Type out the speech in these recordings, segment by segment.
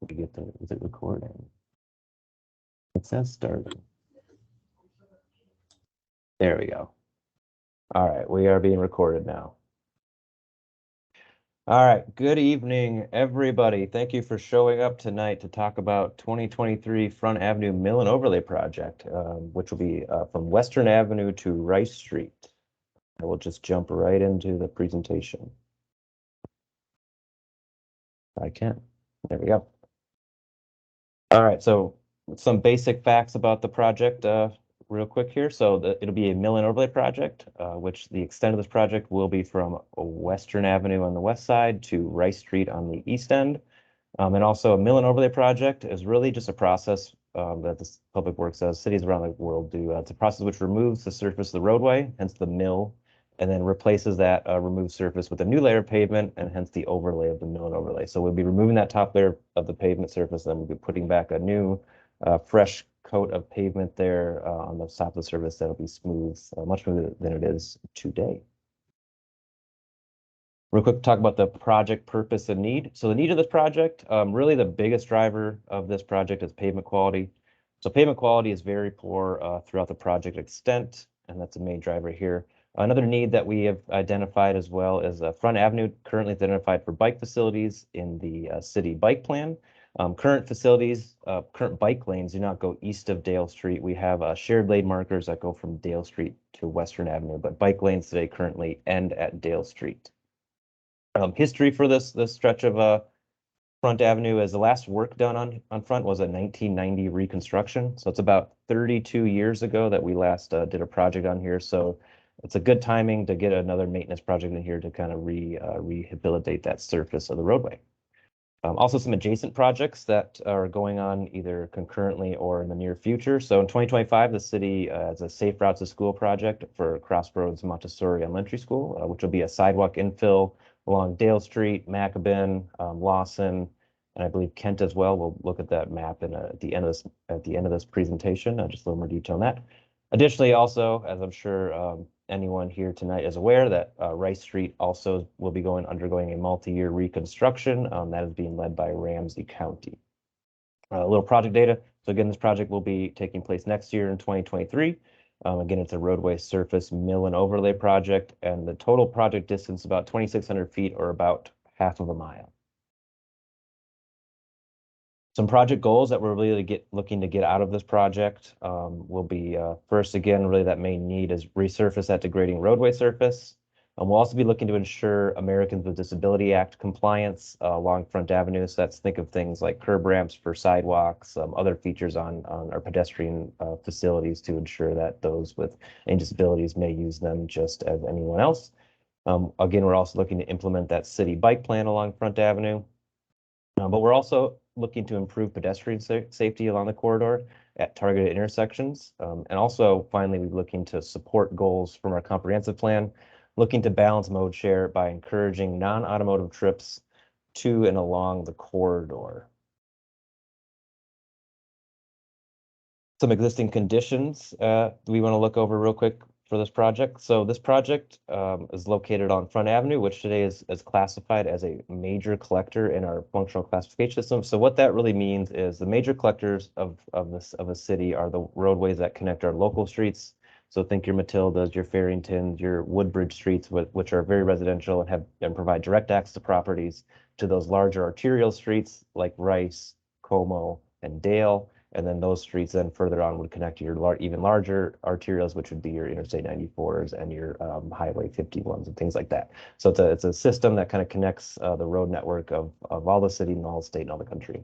We get the, is it recording? It says starting. There we go. All right, we are being recorded now. All right, good evening, everybody. Thank you for showing up tonight to talk about 2023 Front Avenue Mill and Overlay Project, which will be from Western Avenue to Rice Street. I will just jump right into the presentation. I can. There we go. All right, so some basic facts about the project real quick here. So it'll be a mill and overlay project, which the extent of this project will be from Western Avenue on the west side to Rice Street on the east end. And also a mill and overlay project is really just a process that the Public Works does, cities around the world do. It's a process which removes the surface of the roadway, hence the mill, and then replaces that removed surface with a new layer of pavement, and hence the overlay of the mill and overlay. So we'll be removing that top layer of the pavement surface, and then we'll be putting back a new fresh coat of pavement there on the top of the surface that'll be smooth, much smoother than it is today. Real quick, talk about the project purpose and need. So the need of this project, really the biggest driver of this project is pavement quality. So pavement quality is very poor throughout the project extent, and that's a main driver here. Another need that we have identified as well is Front Avenue currently identified for bike facilities in the city bike plan. Current facilities, current bike lanes do not go east of Dale Street. We have shared lane markers that go from Dale Street to Western Avenue, but bike lanes today currently end at Dale Street. History for this stretch of Front Avenue is the last work done on Front was a 1990 reconstruction. So it's about 32 years ago that we last did a project on here. So it's a good timing to get another maintenance project in here to kind of rehabilitate that surface of the roadway. Also some adjacent projects that are going on either concurrently or in the near future. So in 2025, the city has a Safe Routes to School project for Crossroads Montessori Elementary School, which will be a sidewalk infill along Dale Street, Macabin, Lawson, and I believe Kent as well. We'll look at that map at the end of this presentation, just a little more detail on that. Additionally, also, as I'm sure anyone here tonight is aware, that Rice Street also will be undergoing a multi-year reconstruction that is being led by Ramsey County. A little project data. So again, this project will be taking place next year in 2023. Again, it's a roadway surface mill and overlay project, and the total project distance is about 2,600 feet, or about half of a mile. Some project goals that we're really looking to get out of this project will be first, again, really that main need is resurface that degrading roadway surface. We'll also be looking to ensure Americans with Disability Act compliance along Front Avenue. So that's think of things like curb ramps for sidewalks, other features on our pedestrian facilities to ensure that those with any disabilities may use them just as anyone else. Again, we're also looking to implement that city bike plan along Front Avenue. But we're also looking to improve pedestrian safety along the corridor at targeted intersections. And also, finally, we're looking to support goals from our comprehensive plan, looking to balance mode share by encouraging non-automotive trips to and along the corridor. Some existing conditions we want to look over real quick for this project. So this project is located on Front Avenue, which today is classified as a major collector in our functional classification system. So what that really means is the major collectors of a city are the roadways that connect our local streets. So think your Matildas, your Farringtons, your Woodbridge streets, which are very residential and provide direct access to properties, to those larger arterial streets like Rice, Como, and Dale. And then those streets then further on would connect to your even larger arterials, which would be your Interstate 94s and your Highway 51s and things like that. So it's a system that kind of connects the road network of all the city and all the state and all the country.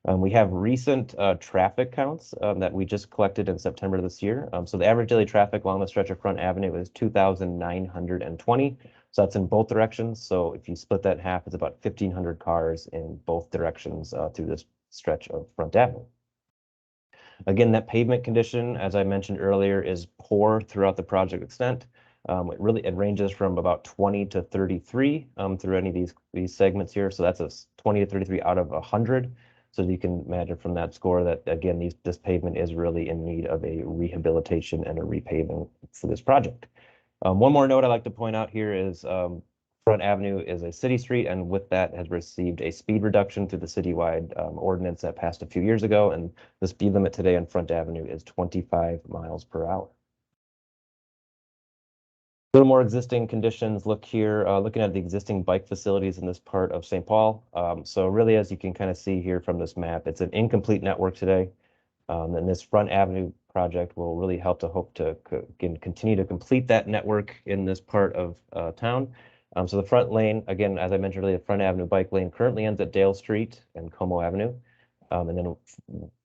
We have recent traffic counts that we just collected in September this year. So the average daily traffic along the stretch of Front Avenue is 2,920. So that's in both directions. So if you split that in half, it's about 1,500 cars in both directions through this stretch of Front Avenue. Again, that pavement condition, as I mentioned earlier, is poor throughout the project extent. It ranges from about 20 to 33 through any of these segments here. So that's a 20 to 33 out of 100. So you can imagine from that score that, again, this pavement is really in need of a rehabilitation and a repaving for this project. One more note I'd like to point out here is Front Avenue is a city street, and with that has received a speed reduction through the citywide ordinance that passed a few years ago. And the speed limit today on Front Avenue is 25 miles per hour. A little more existing conditions. Look here, looking at the existing bike facilities in this part of St. Paul. So really, as you can kind of see here from this map, it's an incomplete network today. And this Front Avenue project will really help to continue to complete that network in this part of town. So the front lane, again, as I mentioned earlier, the Front Avenue bike lane currently ends at Dale Street and Como Avenue. And then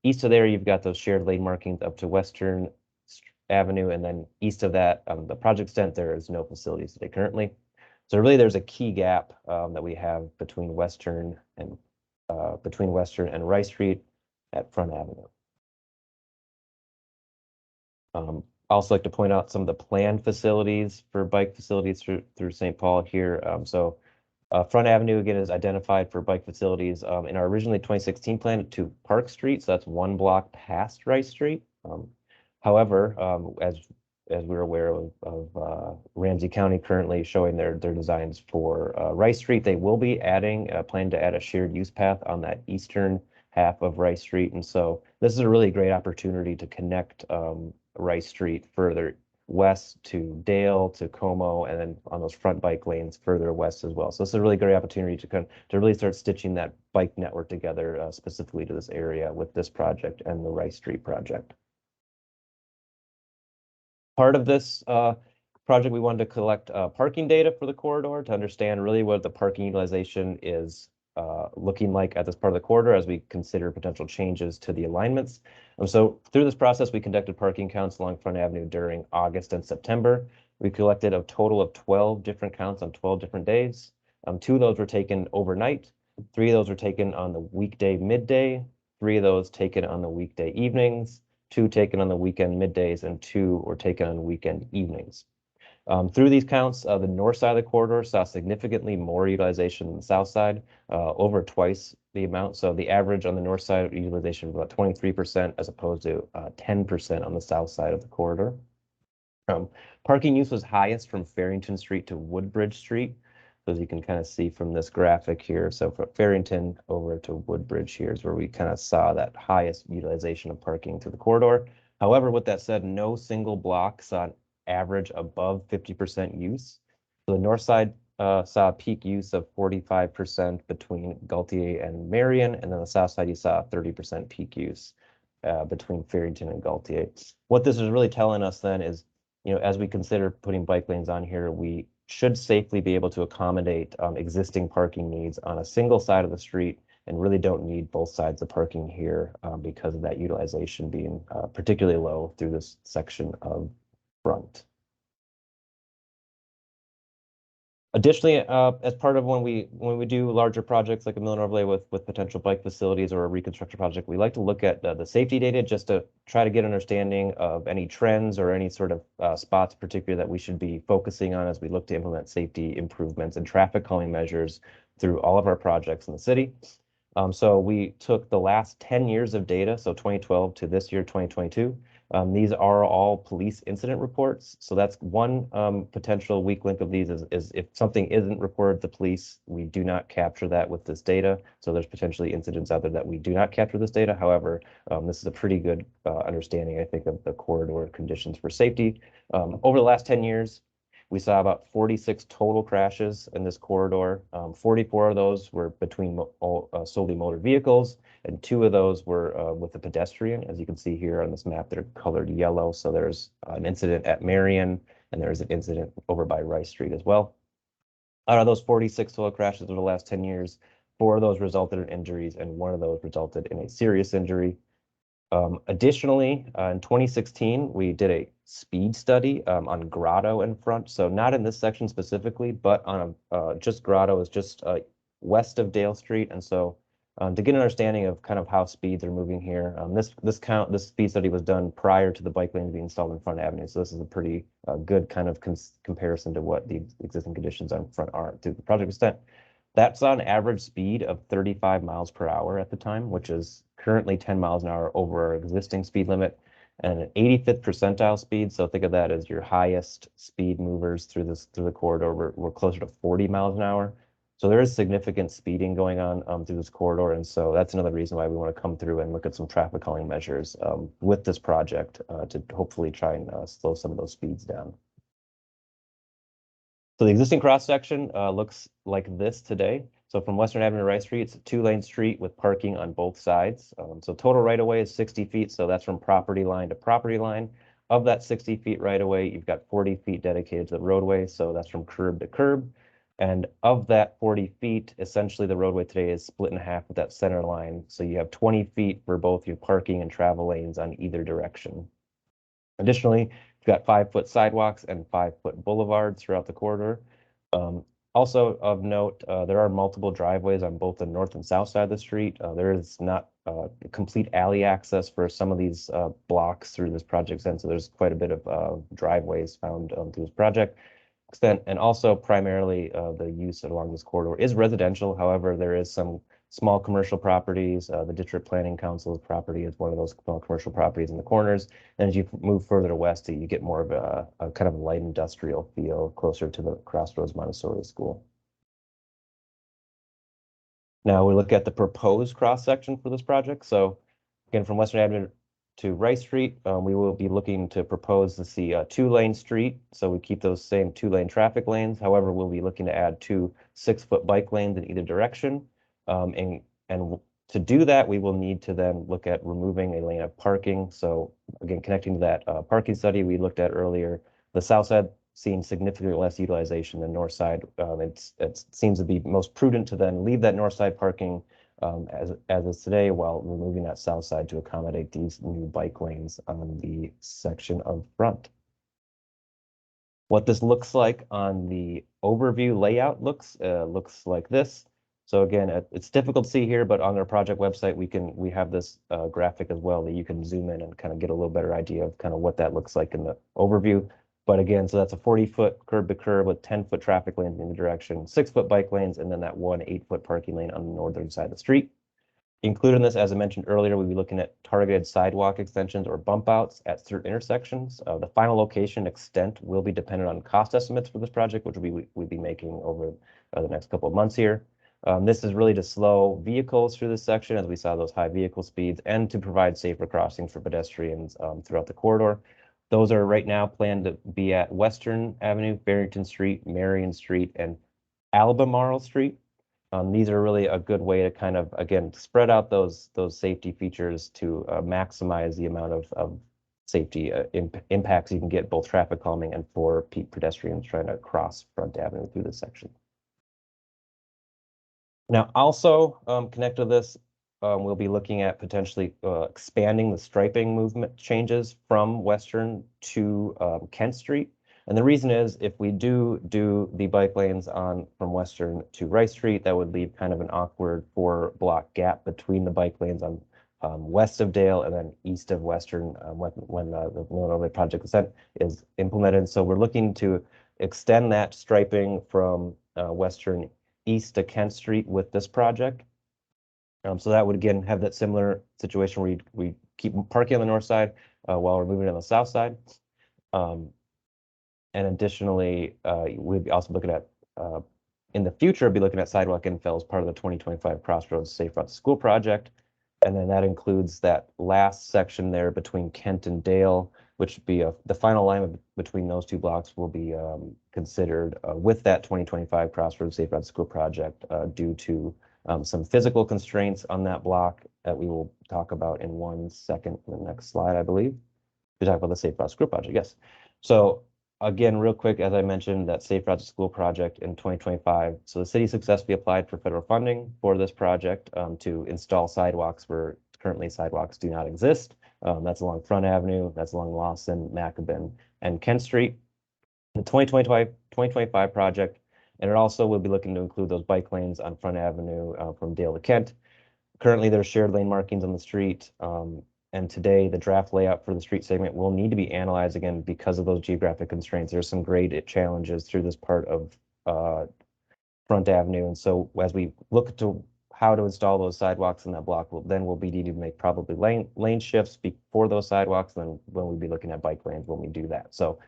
east of there, you've got those shared lane markings up to Western Avenue. And then east of that, the project extent, there is no facilities today currently. So really, there's a key gap that we have between Western and Rice Street at Front Avenue. Also like to point out some of the planned facilities for bike facilities through St. Paul here. Front Avenue, again, is identified for bike facilities in our originally 2016 plan to Park Street. So that's 1 block past Rice Street. However, as we're aware of Ramsey County currently showing their designs for Rice Street, they will be plan to add a shared use path on that eastern half of Rice Street. And so this is a really great opportunity to connect Rice Street further west to Dale, to Como, and then on those front bike lanes further west as well. So this is a really great opportunity to really start stitching that bike network together specifically to this area with this project and the Rice Street project. Part of this project, we wanted to collect parking data for the corridor to understand really what the parking utilization is looking like at this part of the corridor as we consider potential changes to the alignments. So through this process, we conducted parking counts along Front Avenue during August and September. We collected a total of 12 different counts on 12 different days. 2 of those were taken overnight. 3 of those were taken on the weekday midday. 3 of those taken on the weekday evenings. 2 taken on the weekend middays, and 2 were taken on weekend evenings. Through these counts, the north side of the corridor saw significantly more utilization than the south side, over twice the amount. So the average on the north side utilization was about 23% as opposed to 10% on the south side of the corridor. Parking use was highest from Farrington Street to Woodbridge Street. So as you can kind of see from this graphic here, so from Farrington over to Woodbridge here is where we kind of saw that highest utilization of parking through the corridor. However, with that said, no single block saw average above 50% use. So the north side saw a peak use of 45% between Gaultier and Marion, and then the south side you saw 30% peak use between Farrington and Gaultier. What this is really telling us then is, as we consider putting bike lanes on here, we should safely be able to accommodate existing parking needs on a single side of the street and really don't need both sides of parking here because of that utilization being particularly low through this section of front. Additionally, as part of when we do larger projects like a mill and overlay with potential bike facilities or a reconstruction project, we like to look at the safety data just to try to get an understanding of any trends or any sort of spots particularly that we should be focusing on as we look to implement safety improvements and traffic calming measures through all of our projects in the city. So we took the last 10 years of data, so 2012 to this year, 2022. These are all police incident reports. So that's one potential weak link of these is if something isn't reported to police, we do not capture that with this data. So there's potentially incidents out there that we do not capture this data. However, this is a pretty good understanding, I think, of the corridor conditions for safety. Over the last 10 years, we saw about 46 total crashes in this corridor. 44 of those were between solely motor vehicles, and 2 of those were with a pedestrian. As you can see here on this map, they're colored yellow. So there's an incident at Marion, and there's an incident over by Rice Street as well. Out of those 46 total crashes over the last 10 years, 4 of those resulted in injuries, and 1 of those resulted in a serious injury. Additionally, in 2016, we did a speed study on Grotto and Front. So not in this section specifically, but on just Grotto is just west of Dale Street. And so to get an understanding of kind of how speeds are moving here, this speed study was done prior to the bike lanes being installed in Front Avenue. So this is a pretty good kind of comparison to what the existing conditions on Front are through the project extent. That's on average speed of 35 miles per hour at the time, which is currently 10 miles an hour over our existing speed limit. and an 85th percentile speed. So think of that as your highest speed movers through the corridor. We're closer to 40 miles an hour. So there is significant speeding going on through this corridor, and so that's another reason why we want to come through and look at some traffic calming measures with this project to hopefully try and slow some of those speeds down. So the existing cross section looks like this today. So from Western Avenue to Rice Street, it's a 2-lane street with parking on both sides. So total right of way is 60 feet. So that's from property line to property line. Of that 60 feet right of way, you've got 40 feet dedicated to the roadway. So that's from curb to curb. And of that 40 feet, essentially the roadway today is split in half with that center line. So you have 20 feet for both your parking and travel lanes on either direction. Additionally, you've got 5-foot sidewalks and 5-foot boulevards throughout the corridor. Also of note, there are multiple driveways on both the north and south side of the street. There is not complete alley access for some of these blocks through this project, and so there's quite a bit of driveways found through this project extent, and also primarily the use along this corridor is residential. However, there is some small commercial properties. The District Planning Council's property is one of those small commercial properties in the corners. And as you move further west, you get more of a kind of light industrial feel closer to the Crossroads Montessori School. Now we look at the proposed cross section for this project. So again, from Western Avenue to Rice Street, we will be looking to propose to see a 2-lane street. So we keep those same 2-lane traffic lanes. However, we'll be looking to add 2 6-foot bike lanes in either direction. And to do that, we will need to then look at removing a lane of parking. So again, connecting to that parking study we looked at earlier, the south side seeing significantly less utilization than north side. It seems to be most prudent to then leave that north side parking as is today, while removing that south side to accommodate these new bike lanes on the section of front. What this looks like on the overview layout looks like this. So again, it's difficult to see here, but on our project website, we have this graphic as well that you can zoom in and kind of get a little better idea of kind of what that looks like in the overview. But again, so that's a 40-foot curb to curb with 10-foot traffic lanes in the direction, 6-foot bike lanes, and then that 1 8-foot parking lane on the northern side of the street. Included in this, as I mentioned earlier, we'll be looking at targeted sidewalk extensions or bump outs at certain intersections. The final location extent will be dependent on cost estimates for this project, which we'll be making over the next couple of months here. This is really to slow vehicles through this section, as we saw those high vehicle speeds, and to provide safer crossings for pedestrians throughout the corridor. Those are right now planned to be at Western Avenue, Barrington Street, Marion Street, and Albemarle Street. These are really a good way to kind of, again, spread out those safety features to maximize the amount of safety impacts you can get, both traffic calming and for pedestrians trying to cross Front Avenue through this section. Now, also connected to this, we'll be looking at potentially expanding the striping movement changes from Western to Kent Street. And the reason is, if we do the bike lanes from Western to Rice Street, that would leave kind of an awkward 4-block gap between the bike lanes on west of Dale and then east of Western when the Illinois Project Ascent is implemented. So we're looking to extend that striping from Western east to Kent Street with this project. So that would, again, have that similar situation where we keep parking on the north side while we're moving on the south side. And additionally, we'd be also looking at, in the future, be looking at sidewalk infill as part of the 2025 Crossroads Safe Route to School project. And then that includes that last section there between Kent and Dale, which would be the final alignment between those 2 blocks will be considered with that 2025 Crossroads Safe Route to School project due to some physical constraints on that block that we will talk about in 1 second in the next slide, I believe. We talk about the Safe Route to School project, yes. So again, real quick, as I mentioned, that Safe Route to School project in 2025. So the city successfully applied for federal funding for this project to install sidewalks where currently sidewalks do not exist. That's along Front Avenue, that's along Lawson, Macabin, and Kent Street. The 2025 project, and it also will be looking to include those bike lanes on Front Avenue from Dale to Kent. Currently, there's shared lane markings on the street. And today, the draft layout for the street segment will need to be analyzed again because of those geographic constraints. There's some grade challenges through this part of Front Avenue. And so as we look to how to install those sidewalks in that block. We'll be needing to make probably lane shifts before those sidewalks. And then when we'll be looking at bike lanes when we do that. So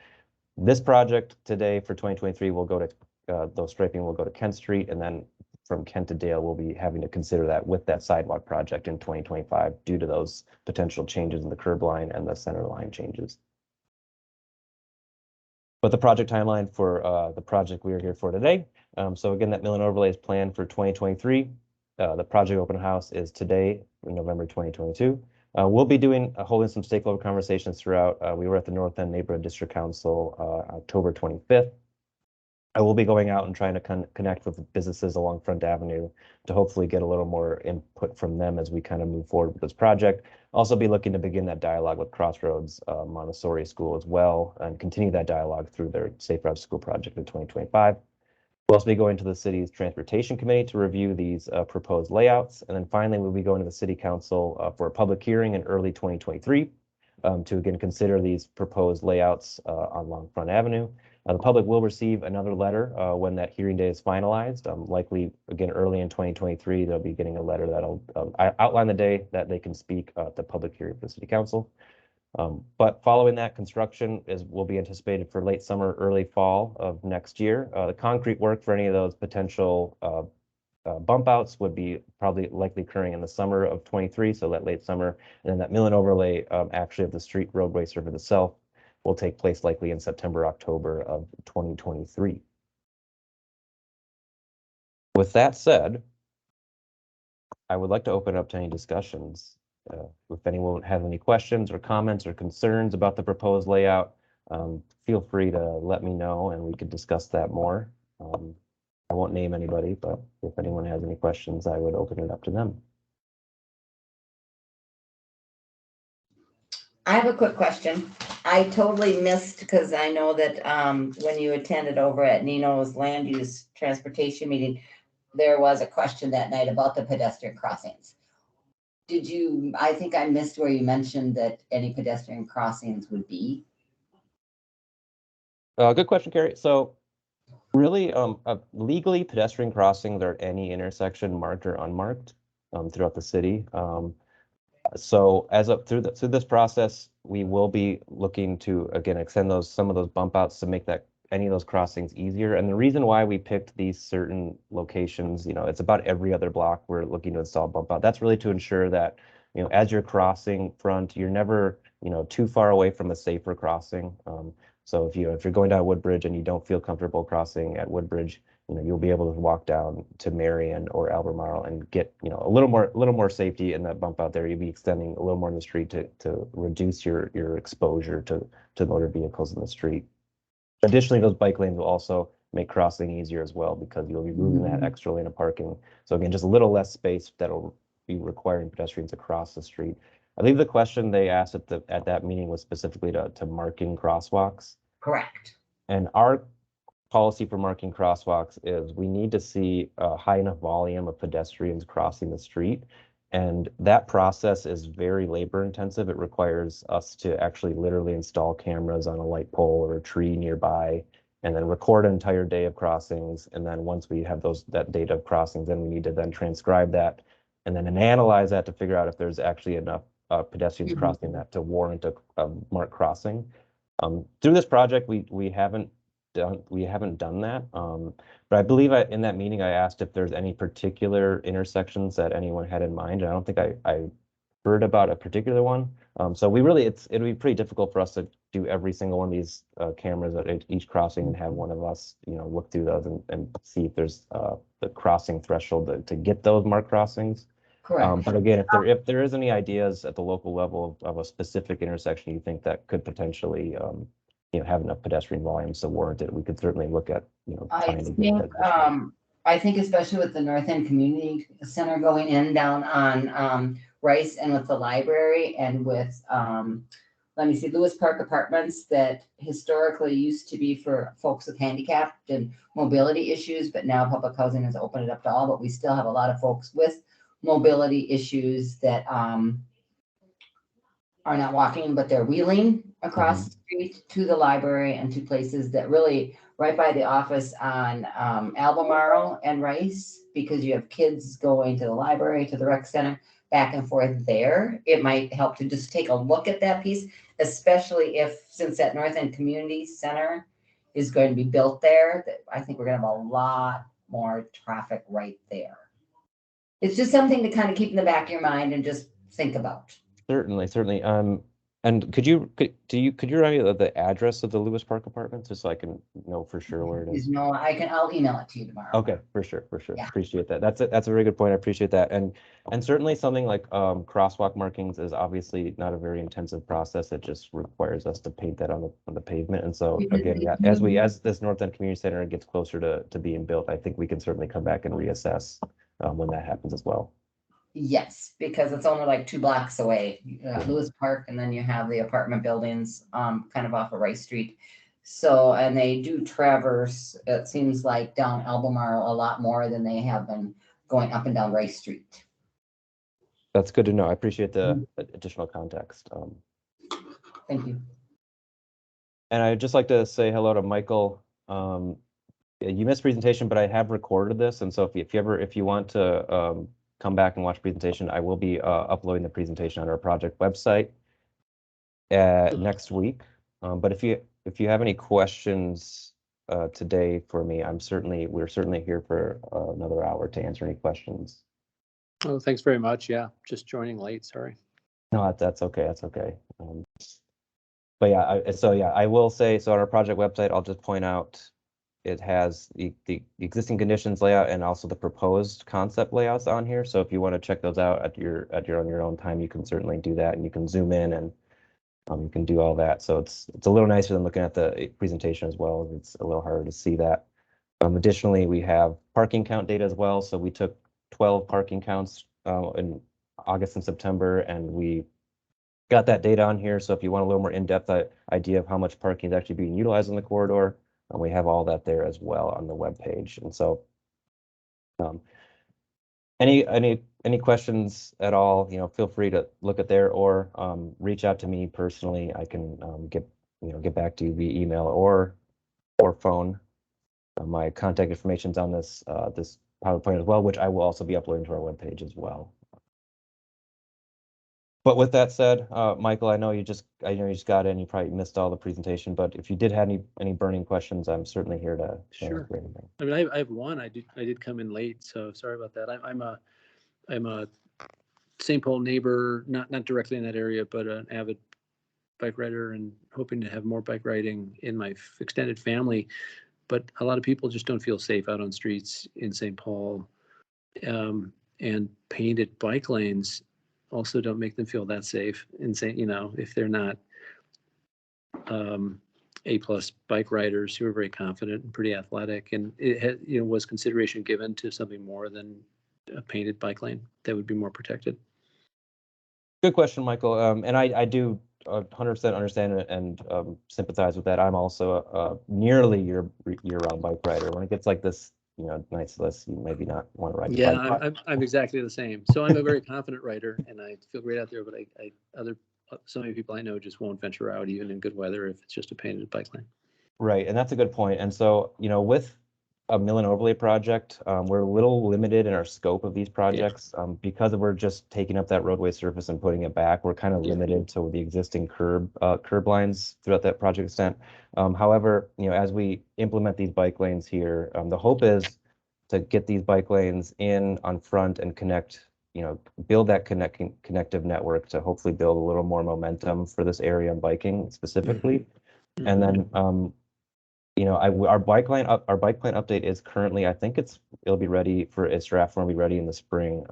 this project today for 2023 will go to those striping will go to Kent Street, and then from Kent to Dale, we'll be having to consider that with that sidewalk project in 2025 due to those potential changes in the curb line and the center line changes. But the project timeline for the project we are here for today. So again, that mill and overlay is planned for 2023. The project open house is today, in November 2022. We'll be holding some stakeholder conversations throughout. We were at the North End Neighborhood District Council October 25th. I will be going out and trying to connect with businesses along Front Avenue to hopefully get a little more input from them as we kind of move forward with this project. Also be looking to begin that dialogue with Crossroads Montessori School as well and continue that dialogue through their Safe Routes School project in 2025. We'll also be going to the city's transportation committee to review these proposed layouts. And then finally, we'll be going to the city council for a public hearing in early 2023 to again consider these proposed layouts along Front Avenue. The public will receive another letter when that hearing day is finalized. Likely, again, early in 2023, they'll be getting a letter that'll outline the day that they can speak at the public hearing for the city council. But following that, construction will be anticipated for late summer, early fall of next year. The concrete work for any of those potential bump outs would be probably likely occurring in the summer of 23, so that late summer. And then that mill and overlay actually of the street roadway surface itself will take place likely in September, October of 2023. With that said, I would like to open up to any discussions. If anyone has any questions or comments or concerns about the proposed layout, feel free to let me know and we could discuss that more. I won't name anybody, but if anyone has any questions, I would open it up to them. I have a quick question. I totally missed, because I know that when you attended over at Nino's land use transportation meeting, there was a question that night about the pedestrian crossings. I think I missed where you mentioned that any pedestrian crossings would be. Good question, Carrie. So really, legally, pedestrian crossings are at any intersection, marked or unmarked, throughout the city. So through this process, we will be looking to again extend some of those bump outs to make any of those crossings easier. And the reason why we picked these certain locations, it's about every other block we're looking to install bump out. That's really to ensure that as you're crossing Front, you're never too far away from a safer crossing. So if you're going down Woodbridge and you don't feel comfortable crossing at Woodbridge, you'll be able to walk down to Marion or Albemarle and get a little more safety in that bump out there. You'll be extending a little more in the street to reduce your exposure to motor vehicles in the street. Additionally, those bike lanes will also make crossing easier as well because you'll be moving that extra lane of parking. So again, just a little less space that'll be requiring pedestrians across the street. I believe the question they asked at that meeting was specifically to marking crosswalks. Correct. And our policy for marking crosswalks is we need to see a high enough volume of pedestrians crossing the street. And that process is very labor intensive. It requires us to actually literally install cameras on a light pole or a tree nearby and then record an entire day of crossings. And then once we have that data of crossings, then we need to then transcribe that and then analyze that to figure out if there's actually enough pedestrians crossing that to warrant a marked crossing. Through this project, we haven't done that. But I believe in that meeting, I asked if there's any particular intersections that anyone had in mind. And I don't think I heard about a particular one. So it'd be pretty difficult for us to do every single one of these cameras at each crossing and have one of us, look through those and see if there's the crossing threshold to get those marked crossings. Correct. But again, if there is any ideas at the local level of a specific intersection you think that could potentially have enough pedestrian volumes to warrant it, we could certainly look at trying to get that. I think especially with the North End Community Center going in down on Rice and with the library and with Lewis Park Apartments that historically used to be for folks with handicapped and mobility issues, but now public housing has opened it up to all, but we still have a lot of folks with mobility issues that are not walking, but they're wheeling. across the street to the library and to places that really right by the office on Albemarle and Rice, because you have kids going to the library, to the rec center, back and forth there. It might help to just take a look at that piece, especially if, since that North End Community Center is going to be built there, that I think we're gonna have a lot more traffic right there. It's just something to kind of keep in the back of your mind and just think about. Certainly, certainly. And could you remind me of the address of the Lewis Park Apartments, just so I can know for sure where it is? No, I'll email it to you tomorrow. Okay, for sure. Yeah. Appreciate that. That's a very good point. I appreciate that. And certainly something like crosswalk markings is obviously not a very intensive process. It just requires us to paint that on the pavement. And so again, yeah, as this North End Community Center gets closer to being built, I think we can certainly come back and reassess when that happens as well. Yes, because it's only like 2 blocks away, Lewis Park, and then you have the apartment buildings, kind of off of Rice Street. So, and they do traverse, it seems like, down Albemarle a lot more than they have been going up and down Rice Street. That's good to know. I appreciate the additional context. Thank you. And I'd just like to say hello to Michael. You missed presentation, but I have recorded this, and so if you want to come back and watch the presentation, I will be uploading the presentation on our project website next week. But if you have any questions today for me, we're certainly here for another hour to answer any questions. Oh, thanks very much. Yeah, just joining late. Sorry. No, that's okay. That's okay. But yeah, I will say, so on our project website, I'll just point out it has the existing conditions layout and also the proposed concept layouts on here. So if you want to check those out on your own time, you can certainly do that, and you can zoom in and you can do all that. So it's a little nicer than looking at the presentation as well. It's a little harder to see that. Additionally, we have parking count data as well. So we took 12 parking counts in August and September, and we got that data on here. So if you want a little more in-depth idea of how much parking is actually being utilized in the corridor, we have all that there as well on the web page. And so any questions at all, feel free to look at there or reach out to me personally. I can get back to you via email or phone. My contact information is on this PowerPoint as well, which I will also be uploading to our webpage as well. But with that said, Michael, I know you just got in. You probably missed all the presentation, but if you did have any burning questions, I'm certainly here to Sure. answer anything. I mean, I have one. I did come in late, so sorry about that. I'm a St. Paul neighbor, not directly in that area, but an avid bike rider and hoping to have more bike riding in my extended family. But a lot of people just don't feel safe out on streets in St. Paul, and painted bike lanes also don't make them feel that safe. And say, if they're not A+ bike riders who are very confident and pretty athletic, and it had, was consideration given to something more than a painted bike lane that would be more protected? Good question, Michael. And I do 100% understand and sympathize with that. I'm also a nearly year-round bike rider. When it gets like this, nice list, you maybe not want to ride. Yeah, I'm exactly the same. So I'm a very confident rider, and I feel great out there. But so many people I know just won't venture out even in good weather if it's just a painted bike lane. Right, and that's a good point. And so, with a mill and overlay project, we're a little limited in our scope of these projects because we're just taking up that roadway surface and putting it back. We're kind of limited to the existing curb lines throughout that project extent. However, as we implement these bike lanes here, the hope is to get these bike lanes in on front and connect, build that connective network to hopefully build a little more momentum for this area on biking specifically. Mm-hmm. And then our bike plan update is currently, I think it'll be ready for its draft form, be ready in the spring.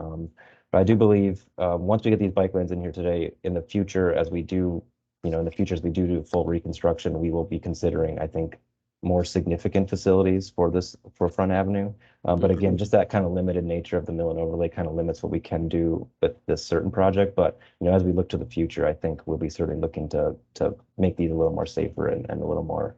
But I do believe once we get these bike lanes in here today, in the future, as we do full reconstruction, we will be considering, I think, more significant facilities for Front Avenue. But again, just that kind of limited nature of the mill and overlay kind of limits what we can do with this certain project. But as we look to the future, I think we'll be certainly looking to make these a little more safer and a little more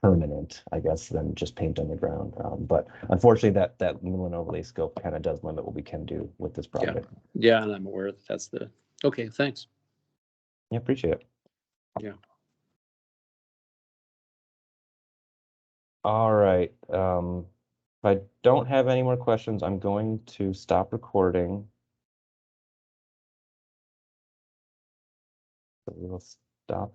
permanent, I guess, than just paint on the ground. But unfortunately, that mill and overlay scope kind of does limit what we can do with this project. Yeah, and I'm aware that that's okay, thanks. Yeah, appreciate it. All right. If I don't have any more questions, I'm going to stop recording. So we will stop